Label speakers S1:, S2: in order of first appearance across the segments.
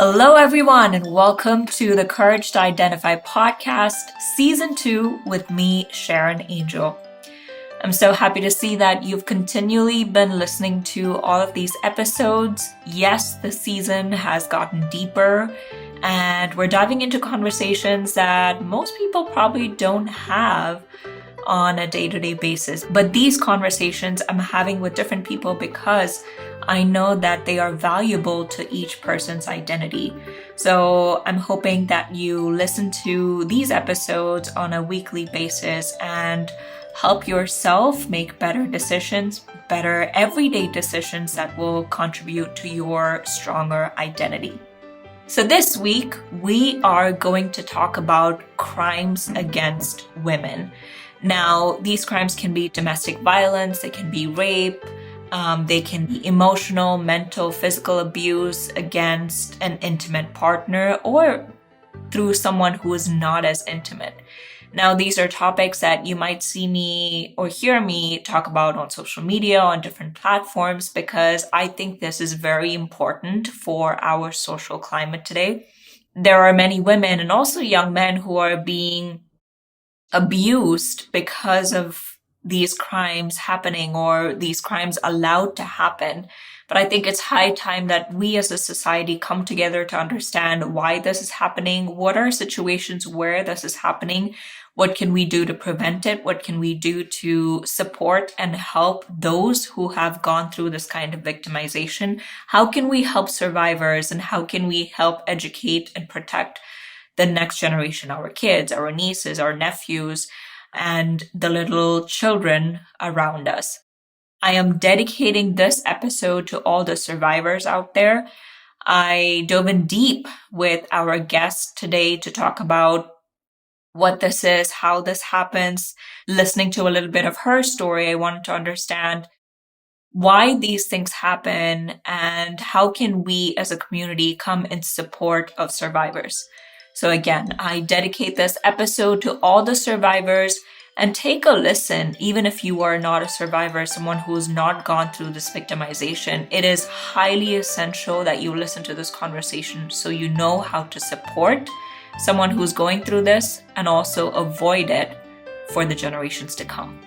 S1: Hello, everyone, and welcome to the Courage to Identify podcast, Season 2, with me, Sharon Angel. I'm so happy to see that you've continually been listening to all of these episodes. Yes, the season has gotten deeper, and we're diving into conversations that most people probably don't have on a day-to-day basis. But these conversations I'm having with different people because I know that they are valuable to each person's identity. So I'm hoping that you listen to these episodes on a weekly basis and help yourself make better decisions, better everyday decisions that will contribute to your stronger identity. So this week, we are going to talk about crimes against women. Now, these crimes can be domestic violence, they can be rape, they can be emotional, mental, physical abuse against an intimate partner or through someone who is not as intimate. Now, these are topics that you might see me or hear me talk about on social media, on different platforms, because I think this is very important for our social climate today. There are many women and also young men who are being abused because of these crimes happening or these crimes allowed to happen. But I think it's high time that we as a society come together to understand why this is happening, what are situations where this is happening, what can we do to prevent it, what can we do to support and help those who have gone through this kind of victimization, how can we help survivors, and how can we help educate and protect the next generation, our kids, our nieces, our nephews, and the little children around us. I am dedicating this episode to all the survivors out there. I dove in deep with our guest today to talk about what this is, how this happens. Listening to a little bit of her story, I wanted to understand why these things happen and how can we as a community come in support of survivors. So again, I dedicate this episode to all the survivors, and take a listen, even if you are not a survivor, someone who has not gone through this victimization. It is highly essential that you listen to this conversation so you know how to support someone who's going through this and also avoid it for the generations to come.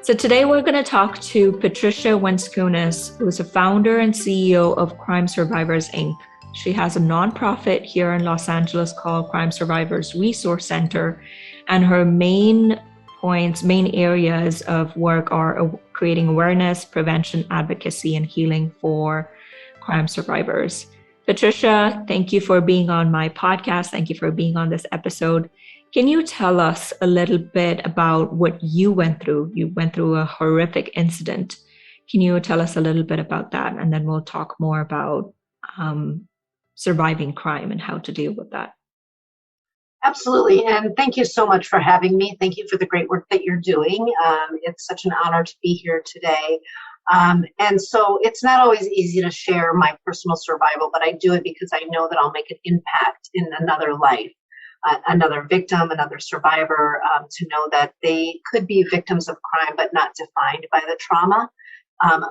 S1: So today we're going to talk to Patricia Wenskunas, who is a founder and CEO of Crime Survivors, Inc. She has a nonprofit here in Los Angeles called Crime Survivors Resource Center, and her main areas of work are creating awareness, prevention, advocacy, and healing for crime survivors. Patricia, thank you for being on my podcast. Thank you for being on this episode. Can you tell us a little bit about what you went through? You went through a horrific incident. Can you tell us a little bit about that? And then we'll talk more about surviving crime and how to deal with that.
S2: Absolutely. And thank you so much for having me. Thank you for the great work that you're doing. It's such an honor to be here today. And so it's not always easy to share my personal survival, but I do it because I know that I'll make an impact in another life. Another victim, another survivor, to know that they could be victims of crime, but not defined by the trauma.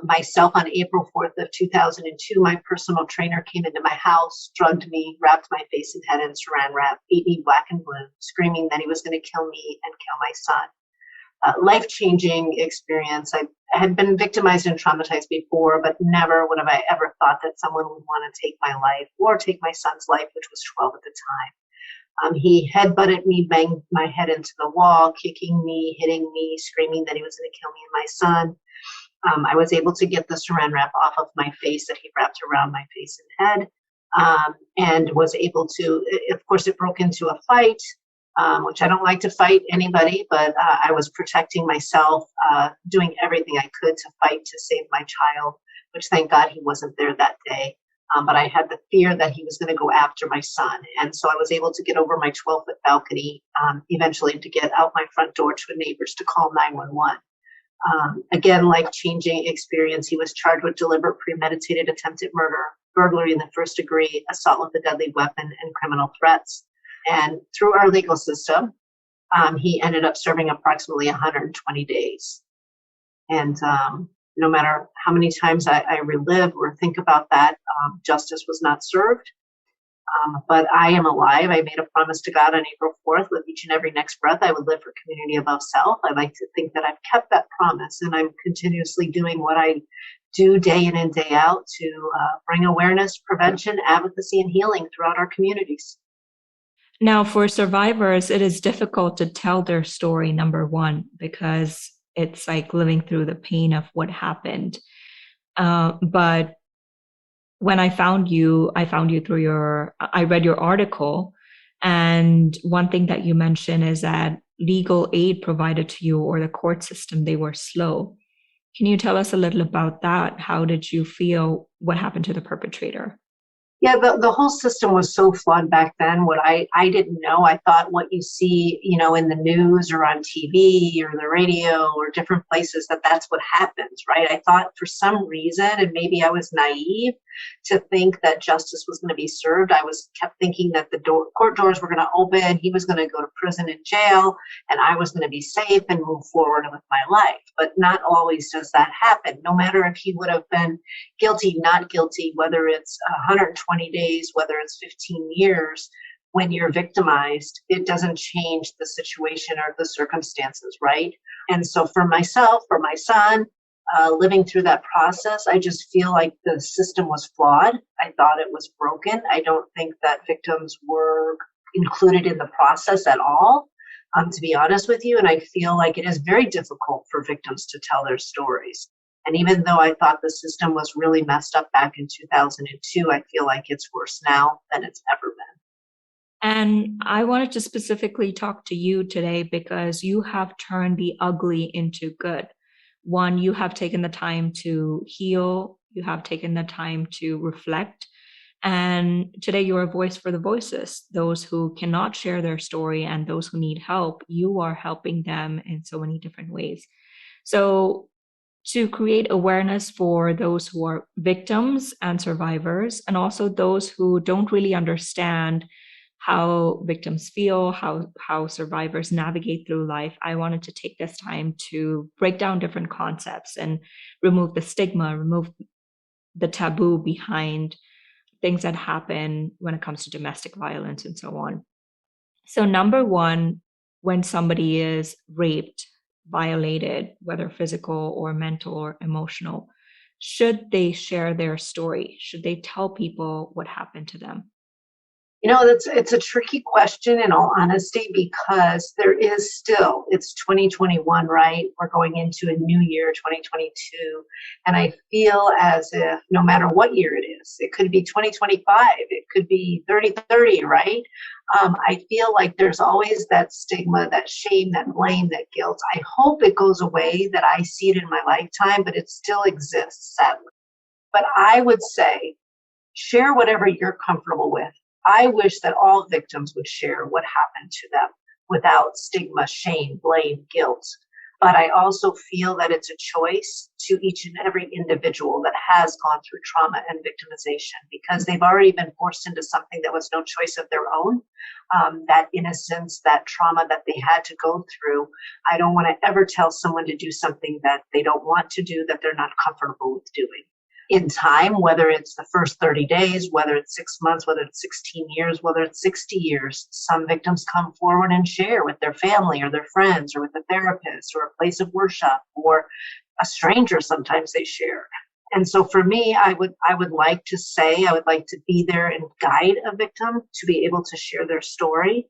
S2: Myself, on April 4th of 2002, my personal trainer came into my house, drugged me, wrapped my face and head in saran wrap, beat me black and blue, screaming that he was going to kill me and kill my son. Life-changing experience. I had been victimized and traumatized before, but never would have I ever thought that someone would want to take my life or take my son's life, which was 12 at the time. He headbutted me, banged my head into the wall, kicking me, hitting me, screaming that he was going to kill me and my son. I was able to get the saran wrap off of my face that he wrapped around my face and head, and was able to, of course, it broke into a fight, which I don't like to fight anybody, but I was protecting myself, doing everything I could to fight to save my child, which thank God he wasn't there that day. But I had the fear that he was going to go after my son. And so I was able to get over my 12-foot balcony, eventually to get out my front door to neighbors to call 911. Again, life-changing experience. He was charged with deliberate premeditated attempted murder, burglary in the first degree, assault with a deadly weapon, and criminal threats. And through our legal system, He ended up serving approximately 120 days. And no matter how many times I relive or think about that, justice was not served. But I am alive. I made a promise to God on April 4th with each and every next breath I would live for community above self. I like to think that I've kept that promise, and I'm continuously doing what I do day in and day out to bring awareness, prevention, advocacy, and healing throughout our communities.
S1: Now, for survivors, it is difficult to tell their story, number one, because it's like living through the pain of what happened. But when I found you through I read your article. And one thing that you mentioned is that legal aid provided to you or the court system, they were slow. Can you tell us a little about that? How did you feel? What happened to the perpetrator?
S2: Yeah, the whole system was so flawed back then. What I didn't know, I thought what you see, in the news or on TV or the radio or different places, that's what happens, right? I thought for some reason, and maybe I was naive to think that justice was going to be served. I kept thinking that the court doors were going to open, he was going to go to prison and jail, and I was going to be safe and move forward with my life. But not always does that happen. No matter if he would have been guilty, not guilty, whether it's 120 days, whether it's 15 years, when you're victimized, it doesn't change the situation or the circumstances, right? And so for myself, for my son, living through that process, I just feel like the system was flawed. I thought it was broken. I don't think that victims were included in the process at all, to be honest with you. And I feel like it is very difficult for victims to tell their stories. And even though I thought the system was really messed up back in 2002, I feel like it's worse now than it's ever been.
S1: And I wanted to specifically talk to you today because you have turned the ugly into good. One, you have taken the time to heal, you have taken the time to reflect. And today you're a voice for the voiceless, those who cannot share their story and those who need help. You are helping them in so many different ways. So, to create awareness for those who are victims and survivors, and also those who don't really understand how victims feel, how survivors navigate through life, I wanted to take this time to break down different concepts and remove the stigma, remove the taboo behind things that happen when it comes to domestic violence and so on. So, number one, when somebody is raped, violated, whether physical or mental or emotional, should they share their story? Should they tell people what happened to them?
S2: It's a tricky question in all honesty, because there is still, it's 2021, right? We're going into a new year, 2022. And I feel as if no matter what year it is, it could be 2025, it could be 3030, right? I feel like there's always that stigma, that shame, that blame, that guilt. I hope it goes away, that I see it in my lifetime, but it still exists, sadly. But I would say, share whatever you're comfortable with. I wish that all victims would share what happened to them without stigma, shame, blame, guilt. But I also feel that it's a choice to each and every individual that has gone through trauma and victimization, because they've already been forced into something that was no choice of their own. That innocence, that trauma that they had to go through. I don't want to ever tell someone to do something that they don't want to do, that they're not comfortable with doing. In time, whether it's the first 30 days, whether it's 6 months, whether it's 16 years, whether it's 60 years, some victims come forward and share with their family or their friends or with a therapist or a place of worship or a stranger. Sometimes they share. And so for me, I would like to say, I would like to be there and guide a victim to be able to share their story.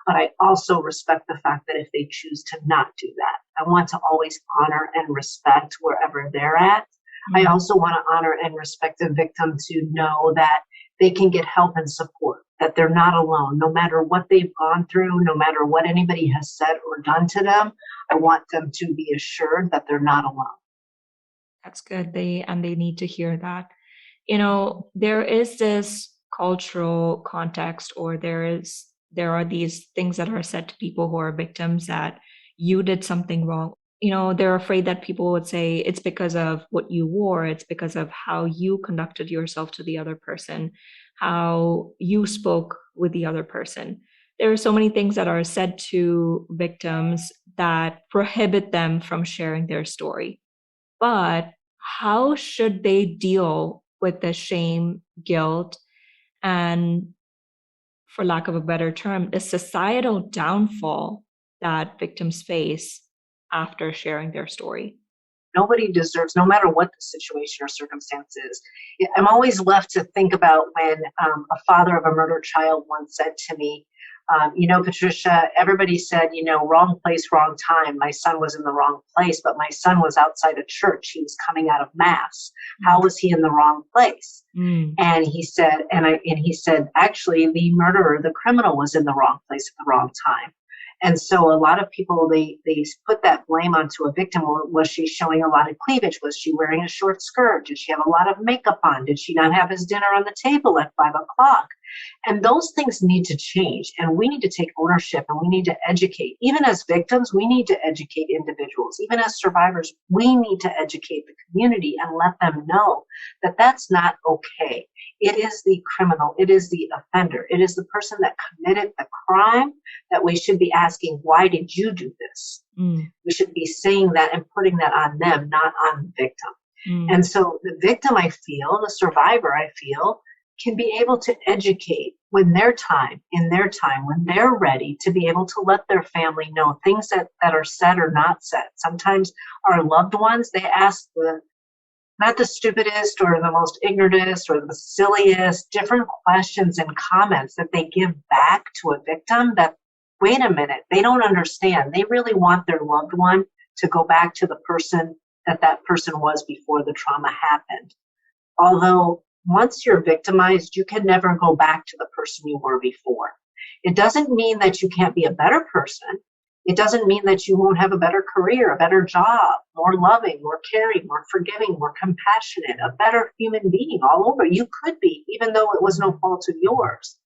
S2: But I also respect the fact that if they choose to not do that, I want to always honor and respect wherever they're at. I also want to honor and respect the victim to know that they can get help and support, that they're not alone, no matter what they've gone through, no matter what anybody has said or done to them. I want them to be assured that they're not alone.
S1: That's good. They need to hear that. There is this cultural context, or there are these things that are said to people who are victims, that you did something wrong. They're afraid that people would say it's because of what you wore, it's because of how you conducted yourself to the other person, how you spoke with the other person. there are so many things that are said to victims that prohibit them from sharing their story. But how should they deal with the shame, guilt, and, for lack of a better term, the societal downfall that victims face after sharing their story?
S2: Nobody deserves, no matter what the situation or circumstance is. I'm always left to think about when a father of a murdered child once said to me, Patricia, everybody said, wrong place, wrong time. My son was in the wrong place, but my son was outside a church. He was coming out of mass. How was he in the wrong place?
S1: Mm.
S2: And he said, actually, the murderer, the criminal, was in the wrong place at the wrong time. And so a lot of people, they put that blame onto a victim. Was she showing a lot of cleavage? Was she wearing a short skirt? Did she have a lot of makeup on? Did she not have his dinner on the table at 5:00? And those things need to change. And we need to take ownership, and we need to educate. Even as victims, we need to educate individuals. Even as survivors, we need to educate the community and let them know that that's not okay. It is the criminal. It is the offender. It is the person that committed the crime that we should be asking, why did you do this? We should be saying that and putting that on them, not on the victim. And so the victim, I feel, the survivor, I feel, can be able to educate when in their time, when they're ready to be able to let their family know things that are said or not said. Sometimes our loved ones, they ask not the stupidest or the most ignorantest or the silliest, different questions and comments that they give back to a victim that, wait a minute, they don't understand. They really want their loved one to go back to the person that person was before the trauma happened. Although once you're victimized, you can never go back to the person you were before. It doesn't mean that you can't be a better person. It doesn't mean that you won't have a better career, a better job, more loving, more caring, more forgiving, more compassionate, a better human being all over. You could be, even though it was no fault of yours.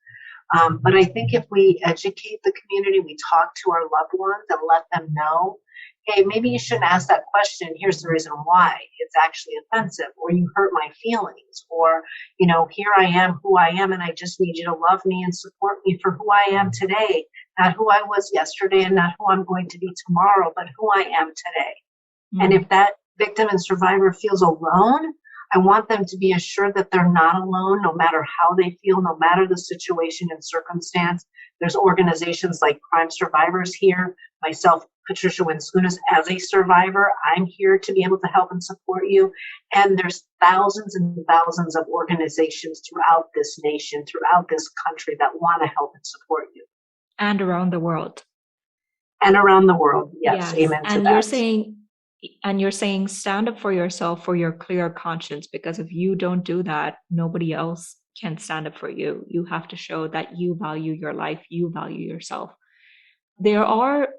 S2: But I think if we educate the community, we talk to our loved ones and let them know, hey, maybe you shouldn't ask that question. Here's the reason why. It's actually offensive, or you hurt my feelings, or, here I am, who I am, and I just need you to love me and support me for who I am today, not who I was yesterday and not who I'm going to be tomorrow, but who I am today. And if that victim and survivor feels alone, I want them to be assured that they're not alone, no matter how they feel, no matter the situation and circumstance. There's organizations like Crime Survivors here. Myself, Patricia Wenskunas, as a survivor, I'm here to be able to help and support you. And there's thousands and thousands of organizations throughout this nation, throughout this country that want to help and support you.
S1: And around the world.
S2: And around the world, yes. Amen to that.
S1: And you're saying stand up for yourself, for your clear conscience, because if you don't do that, nobody else can stand up for you. You have to show that you value your life, you value yourself. There are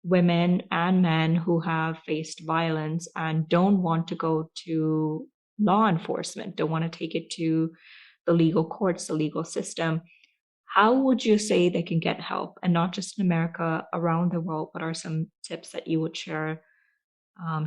S1: women and men who have faced violence and don't want to go to law enforcement, don't want to take it to the legal courts, the legal system. How would you say they can get help? And not just in America, around the world, what are some tips that you would share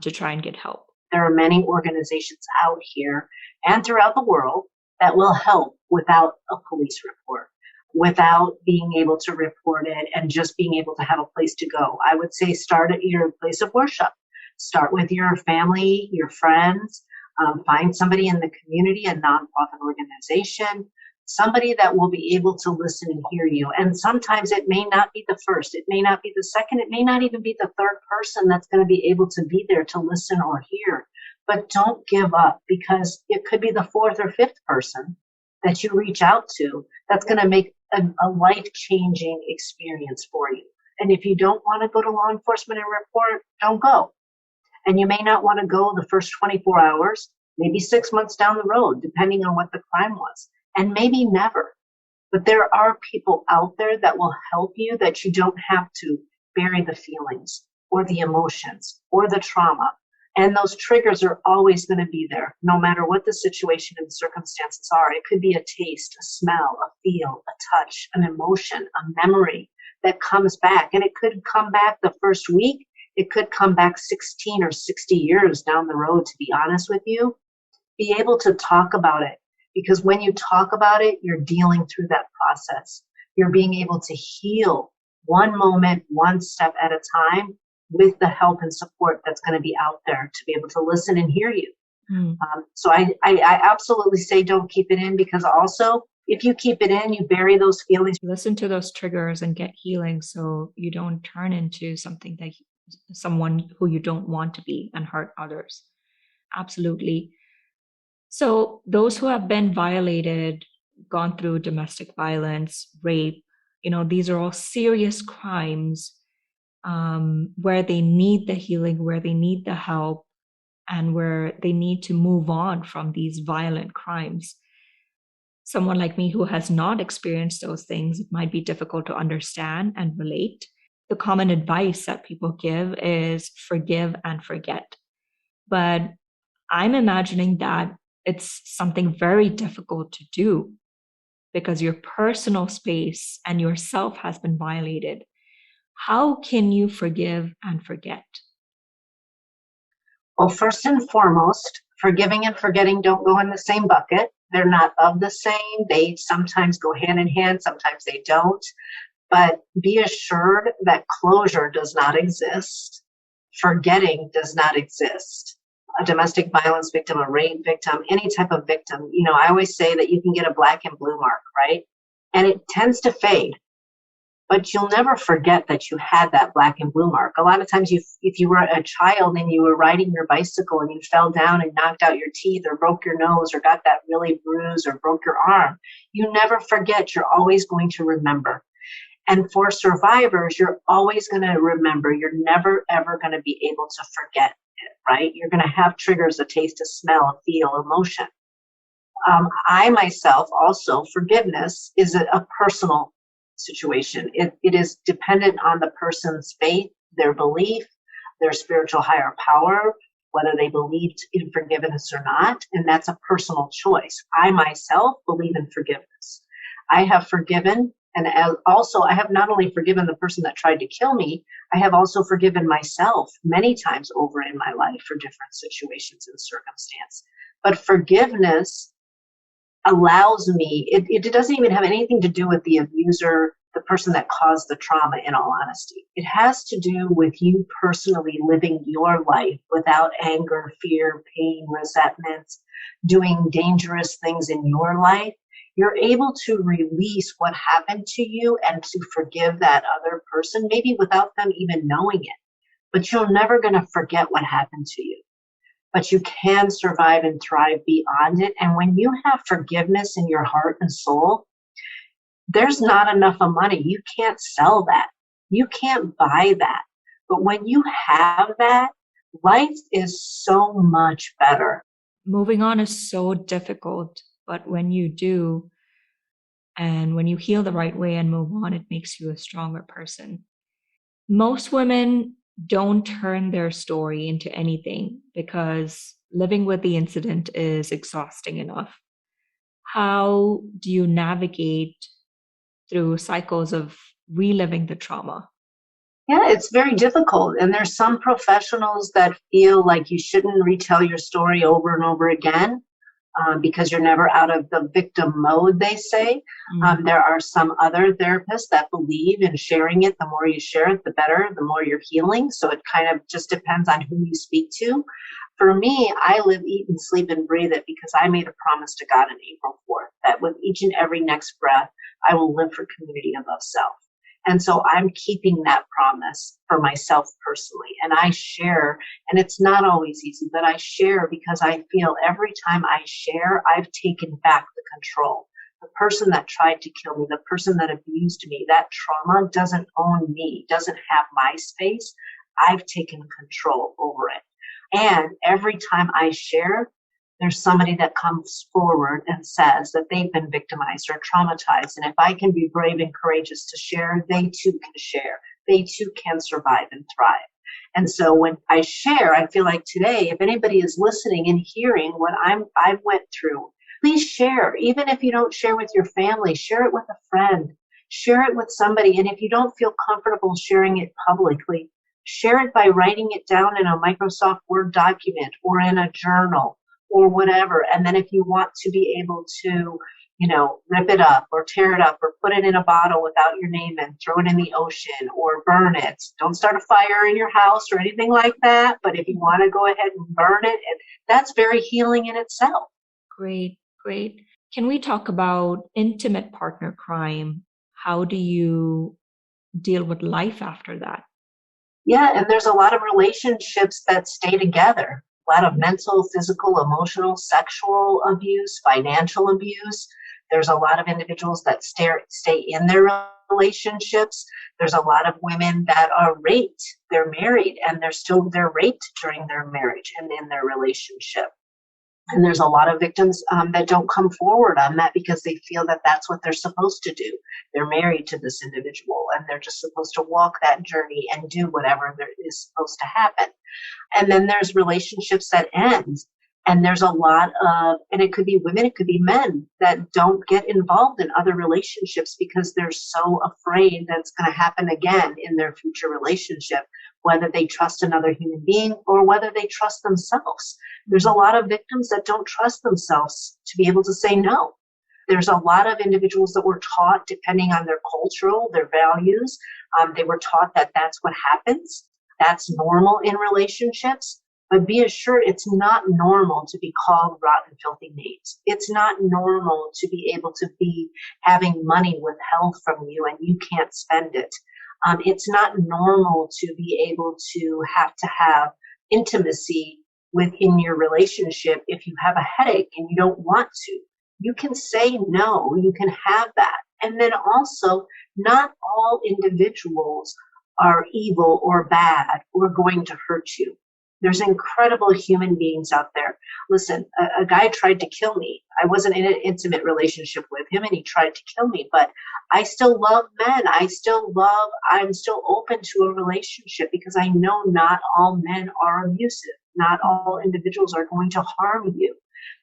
S1: to try and get help?
S2: There are many organizations out here and throughout the world that will help without a police report, without being able to report it and just being able to have a place to go. I would say start at your place of worship. Start with your family, your friends. Find somebody in the community, a nonprofit organization, somebody that will be able to listen and hear you. And sometimes it may not be the first, it may not be the second, it may not even be the third person that's going to be able to be there to listen or hear. But don't give up, because it could be the fourth or fifth person that you reach out to that's going to make a life-changing experience for you. And if you don't want to go to law enforcement and report, don't go. And you may not want to go the first 24 hours, maybe 6 months down the road, depending on what the crime was. And maybe never. But there are people out there that will help you, that you don't have to bury the feelings or the emotions or the trauma. And those triggers are always going to be there, no matter what the situation and circumstances are. It could be a taste, a smell, a feel, a touch, an emotion, a memory that comes back. And it could come back the first week. It could come back 16 or 60 years down the road, to be honest with you. Be able to talk about it. Because when you talk about it, you're dealing through that process. You're being able to heal one moment, one step at a time with the help and support that's going to be out there to be able to listen and hear you. So I absolutely say don't keep it in, because also if you keep it in, you bury those feelings.
S1: Listen to those triggers and get healing so you don't turn into someone who you don't want to be and hurt others. Absolutely. So those who have been violated, gone through domestic violence, rape, these are all serious crimes, where they need the healing, where they need the help, and where they need to move on from these violent crimes. Someone like me who has not experienced those things, it might be difficult to understand and relate. The common advice that people give is forgive and forget. But I'm imagining that it's something very difficult to do because your personal space and yourself has been violated. How can you forgive and forget?
S2: Well, first and foremost, forgiving and forgetting don't go in the same bucket. They're not of the same. They sometimes go hand in hand, sometimes they don't. But be assured that closure does not exist. Forgetting does not exist. A domestic violence victim, a rape victim, any type of victim, I always say that you can get a black and blue mark, right? And it tends to fade. But you'll never forget that you had that black and blue mark. A lot of times, if you were a child and you were riding your bicycle and you fell down and knocked out your teeth or broke your nose or got that really bruise or broke your arm, you never forget. You're always going to remember. And for survivors, you're always going to remember. You're never, ever going to be able to forget it, right? You're going to have triggers, a taste, a smell, a feel, emotion. I myself also, forgiveness is a personal situation. It is dependent on the person's faith, their belief, their spiritual higher power, whether they believe in forgiveness or not. And that's a personal choice. I myself believe in forgiveness. I have forgiven. And also, I have not only forgiven the person that tried to kill me, I have also forgiven myself many times over in my life for different situations and circumstance. But forgiveness allows me, it doesn't even have anything to do with the abuser, the person that caused the trauma, in all honesty. It has to do with you personally living your life without anger, fear, pain, resentment, doing dangerous things in your life. You're able to release what happened to you and to forgive that other person, maybe without them even knowing it. But you're never going to forget what happened to you. But you can survive and thrive beyond it. And when you have forgiveness in your heart and soul, there's not enough of money. You can't sell that. You can't buy that. But when you have that, life is so much better.
S1: Moving on is so difficult, but when you do, and when you heal the right way and move on, it makes you a stronger person. Most women don't turn their story into anything because living with the incident is exhausting enough. How do you navigate through cycles of reliving the trauma?
S2: Yeah, it's very difficult. And there's some professionals that feel like you shouldn't retell your story over and over again. Because you're never out of the victim mode, they say. There are some other therapists that believe in sharing it. The more you share it, the better, the more you're healing. So it kind of just depends on who you speak to. For me, I live, eat, and sleep and breathe it because I made a promise to God on April 4th that with each and every next breath, I will live for community above self. And so I'm keeping that promise for myself personally. And I share, and it's not always easy, but I share because I feel every time I share, I've taken back the control. The person that tried to kill me, the person that abused me, that trauma doesn't own me, doesn't have my space. I've taken control over it. And every time I share, there's somebody that comes forward and says that they've been victimized or traumatized. And if I can be brave and courageous to share, they too can share. They too can survive and thrive. And so when I share, I feel like today, if anybody is listening and hearing what I've went through, please share. Even if you don't share with your family, share it with a friend, share it with somebody. And if you don't feel comfortable sharing it publicly, share it by writing it down in a Microsoft Word document or in a journal or whatever. And then if you want to be able to rip it up or tear it up or put it in a bottle without your name in, throw it in the ocean or burn it. Don't start a fire in your house or anything like that. But if you want to go ahead and burn it, and that's very healing in itself.
S1: Great, great. Can we talk about intimate partner crime? How do you deal with life after that?
S2: Yeah, and there's a lot of relationships that stay together. A lot of mental, physical, emotional, sexual abuse, financial abuse. There's a lot of individuals that stay in their relationships. There's a lot of women that are raped. They're married and they're raped during their marriage and in their relationship. And there's a lot of victims that don't come forward on that because they feel that that's what they're supposed to do. They're married to this individual and they're just supposed to walk that journey and do whatever there is supposed to happen. And then there's relationships that end. And there's a lot of, and it could be women, it could be men that don't get involved in other relationships because they're so afraid that it's going to happen again in their future relationship, whether they trust another human being or whether they trust themselves. There's a lot of victims that don't trust themselves to be able to say no. There's a lot of individuals that were taught, depending on their values, they were taught that that's what happens. That's normal in relationships. But be assured, it's not normal to be called rotten, filthy names. It's not normal to be able to be having money withheld from you and you can't spend it. It's not normal to be able to have intimacy within your relationship if you have a headache and you don't want to. You can say no, you can have that. And then also, not all individuals are evil or bad or going to hurt you. There's incredible human beings out there. Listen, a guy tried to kill me. I wasn't in an intimate relationship with him and he tried to kill me, but I still love men. I'm still open to a relationship because I know not all men are abusive. Not all individuals are going to harm you.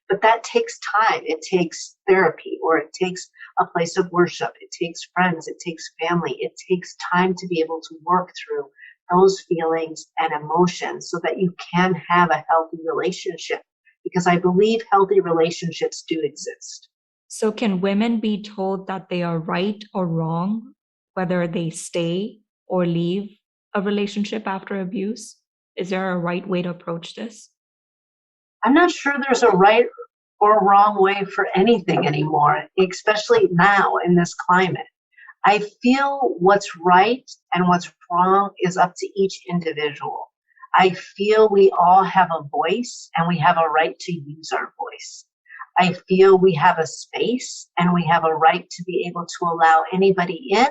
S2: But that takes time. It takes therapy, or it takes a place of worship. It takes friends. It takes family. It takes time to be able to work through those feelings and emotions so that you can have a healthy relationship, because I believe healthy relationships do exist.
S1: So, can women be told that they are right or wrong, whether they stay or leave a relationship after abuse? Is there a right way to approach this?
S2: I'm not sure there's a right or wrong way for anything anymore, especially now in this climate. I feel what's right and what's wrong is up to each individual. I feel we all have a voice and we have a right to use our voice. I feel we have a space and we have a right to be able to allow anybody in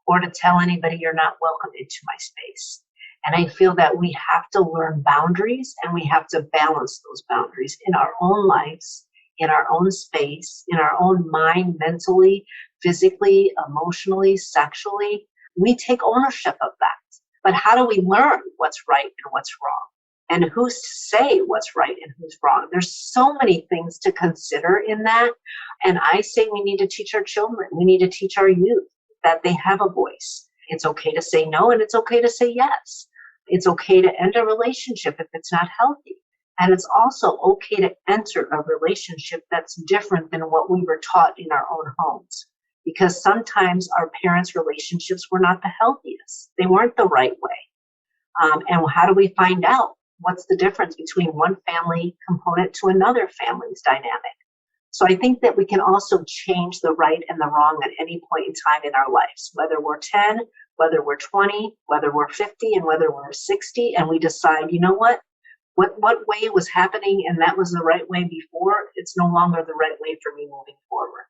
S2: or to tell anybody you're not welcome into my space. And I feel that we have to learn boundaries and we have to balance those boundaries in our own lives, in our own space, in our own mind, mentally, physically, emotionally, sexually. We take ownership of that. But how do we learn what's right and what's wrong? And who's to say what's right and who's wrong? There's so many things to consider in that. And I say we need to teach our children, we need to teach our youth that they have a voice. It's okay to say no and it's okay to say yes. It's okay to end a relationship if it's not healthy. And it's also okay to enter a relationship that's different than what we were taught in our own homes. Because sometimes our parents' relationships were not the healthiest. They weren't the right way. And how do we find out what's the difference between one family component to another family's dynamic? So I think that we can also change the right and the wrong at any point in time in our lives, whether we're 10, whether we're 20, whether we're 50, and whether we're 60, and we decide, you know what way was happening and that was the right way before, it's no longer the right way for me moving forward.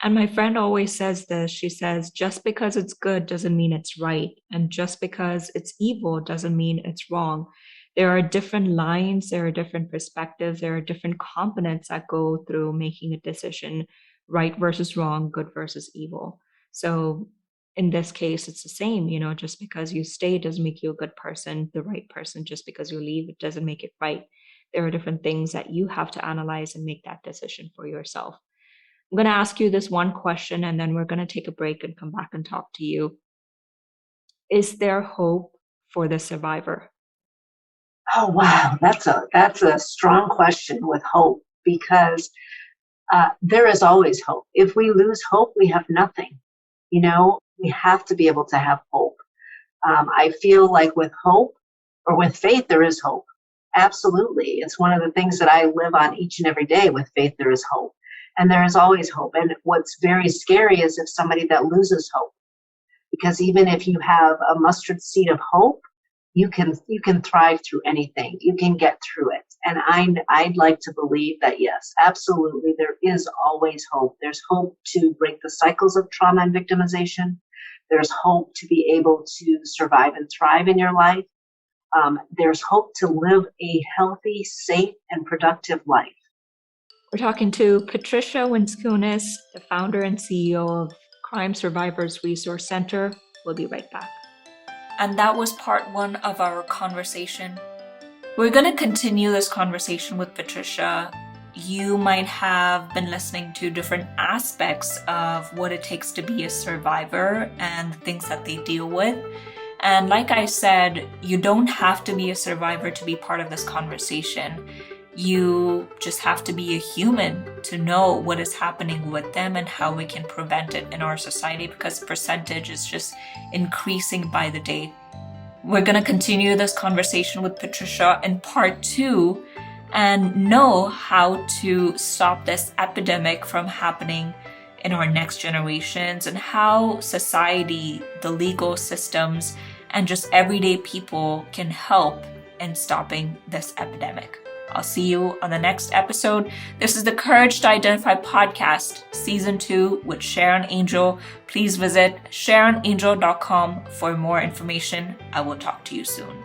S1: And my friend always says this. She says, just because it's good doesn't mean it's right. And just because it's evil doesn't mean it's wrong. There are different lines, there are different perspectives, there are different components that go through making a decision, right versus wrong, good versus evil. So in this case, it's the same, just because you stay doesn't make you a good person, the right person. Just because you leave, it doesn't make it right. There are different things that you have to analyze and make that decision for yourself. I'm going to ask you this one question and then we're going to take a break and come back and talk to you. Is there hope for the survivor?
S2: Oh, wow. That's a strong question with hope, because there is always hope. If we lose hope, we have nothing. We have to be able to have hope. I feel like with hope or with faith, there is hope. Absolutely. It's one of the things that I live on each and every day. With faith, there is hope. And there is always hope. And what's very scary is if somebody that loses hope, because even if you have a mustard seed of hope, you can thrive through anything. You can get through it. And I'd like to believe that, yes, absolutely, there is always hope. There's hope to break the cycles of trauma and victimization. There's hope to be able to survive and thrive in your life. There's hope to live a healthy, safe, and productive life.
S1: We're talking to Patricia Wenskunas, the founder and CEO of Crime Survivors Resource Center. We'll be right back. And that was part one of our conversation. We're going to continue this conversation with Patricia. You might have been listening to different aspects of what it takes to be a survivor and the things that they deal with. And like I said, you don't have to be a survivor to be part of this conversation. You just have to be a human to know what is happening with them and how we can prevent it in our society, because the percentage is just increasing by the day. We're going to continue this conversation with Patricia in part 2 and know how to stop this epidemic from happening in our next generations, and how society, the legal systems, and just everyday people can help in stopping this epidemic. I'll see you on the next episode. This is the Courage to Identify podcast, season 2 with Sharon Angel. Please visit SharonAngel.com for more information. I will talk to you soon.